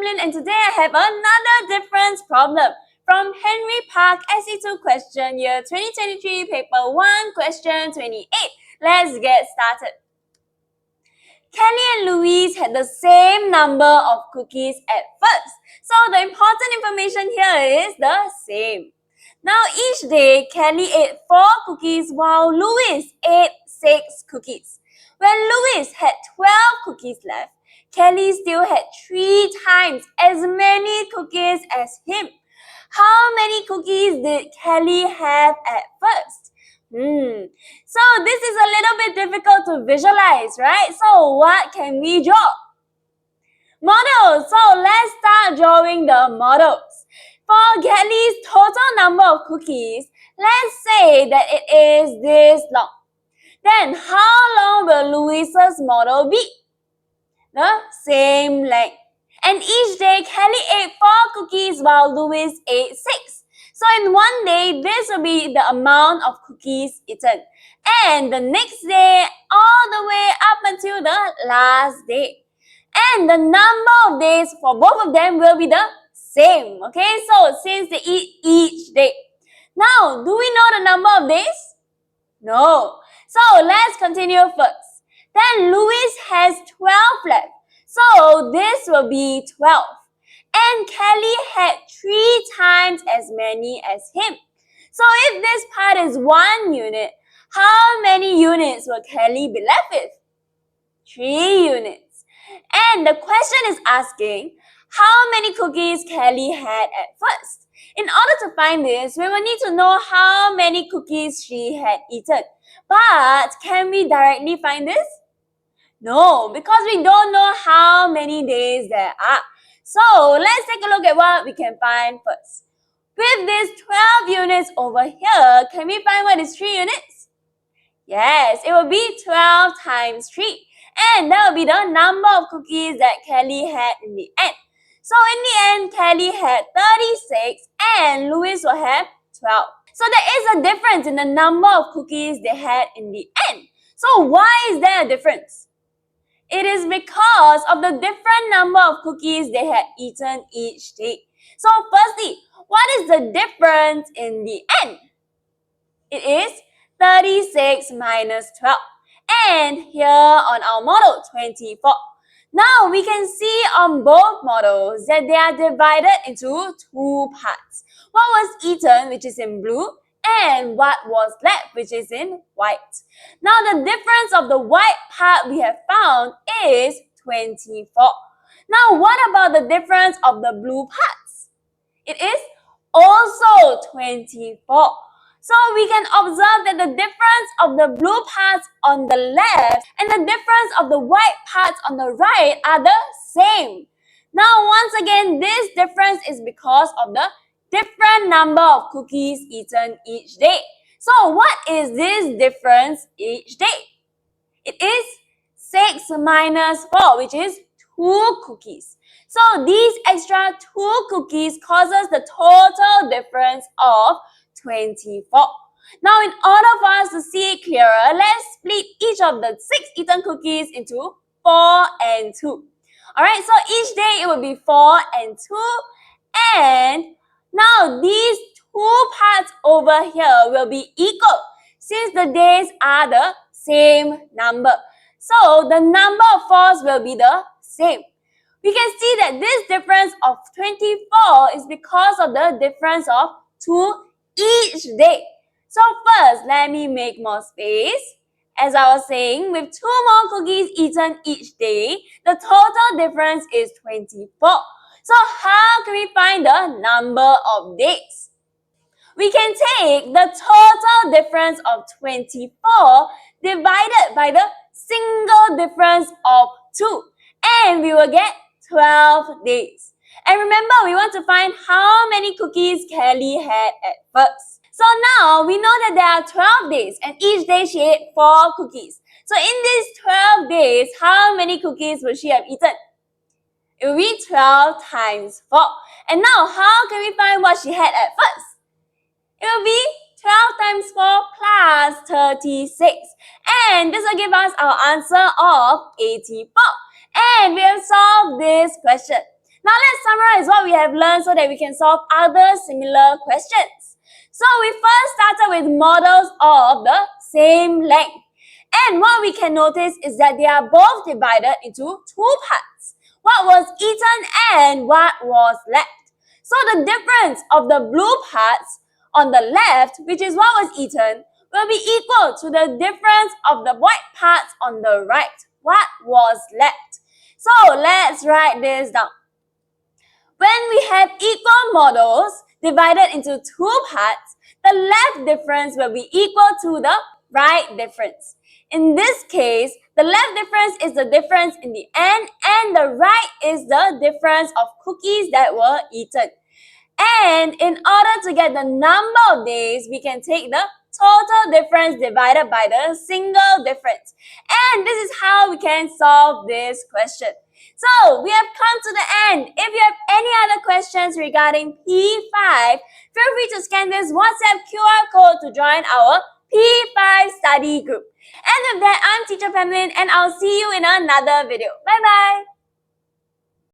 Evelyn, and today I have another difference problem from Henry Park SA2 question year 2023 paper 1 question 28. Let's get started. Kelly and Louise had the same number of cookies at first. So the important information here is the same. Now each day, Kelly ate 4 cookies while Louise ate 6 cookies. When Louise had 12 cookies left, Kelly still had 3 times as many cookies as him. How many cookies did Kelly have at first? So this is a little bit difficult to visualize, right? So what can we draw? Models. So let's start drawing the models. For Kelly's total number of cookies, let's say that it is this long. Then how long will Louise's model be? The same length. And each day, Kelly ate 4 cookies while Louise ate 6. So in one day, this will be the amount of cookies eaten. And the next day, all the way up until the last day. And the number of days for both of them will be the same. Okay, so since they eat each day. Now, do we know the number of days? No. So let's continue first. Then Louise has 12 left. So this will be 12. And Kelly had 3 times as many as him. So if this part is 1 unit, how many units will Kelly be left with? 3 units. And the question is asking, how many cookies Kelly had at first? In order to find this, we will need to know how many cookies she had eaten. But can we directly find this? No, because we don't know how many days there are. So let's take a look at what we can find first. With these 12 units over here, can we find what is 3 units? Yes, it will be 12 times 3. And that will be the number of cookies that Kelly had in the end. So in the end, Kelly had 36 and Louise will have 12. So there is a difference in the number of cookies they had in the end. So why is there a difference? It is because of the different number of cookies they had eaten each day. So firstly, what is the difference in the end? It is 36 minus 12. And here on our model, 24. Now we can see on both models that they are divided into 2 parts. What was eaten, which is in blue, and what was left, which is in white. Now the difference of the white part we have found is 24. Now what about the difference of the blue parts? It is also 24. So we can observe that the difference of the blue parts on the left and the difference of the white parts on the right are the same. Now once again, this difference is because of the different number of cookies eaten each day. So what is this difference each day? It is 6 minus 4, which is 2 cookies. So these extra 2 cookies causes the total difference of 24. Now in order for us to see it clearer, let's split each of the 6 eaten cookies into 4 and 2. Alright, so each day it will be 4 and 2, and now these 2 parts over here will be equal since the days are the same number. So the number of 4s will be the same. We can see that this difference of 24 is because of the difference of 2 each day. So first, let me make more space. As I was saying, with 2 more cookies eaten each day, the total difference is 24. So how can we find the number of days? We can take the total difference of 24 divided by the single difference of 2, and we will get 12 days. And remember, we want to find how many cookies Kelly had at first. So now we know that there are 12 days and each day she ate 4 cookies. So in these 12 days, how many cookies will she have eaten? It will be 12 times 4. And now, how can we find what she had at first? It will be 12 times 4 plus 36. And this will give us our answer of 84. And we have solved this question. Now let's summarize what we have learned so that we can solve other similar questions. So we first started with models of the same length. And what we can notice is that they are both divided into two parts. What was eaten and what was left. So the difference of the blue parts on the left, which is what was eaten, will be equal to the difference of the white parts on the right, what was left. So let's write this down. When we have equal models divided into two parts, the left difference will be equal to the right difference. In this case, the left difference is the difference in the end and the right is the difference of cookies that were eaten. And in order to get the number of days, we can take the total difference divided by the single difference. And this is how we can solve this question. So, we have come to the end. If you have any other questions regarding P5, feel free to scan this WhatsApp QR code to join our P5 study group. And with that, I'm Teacher Pamela and I'll see you in another video. Bye-bye!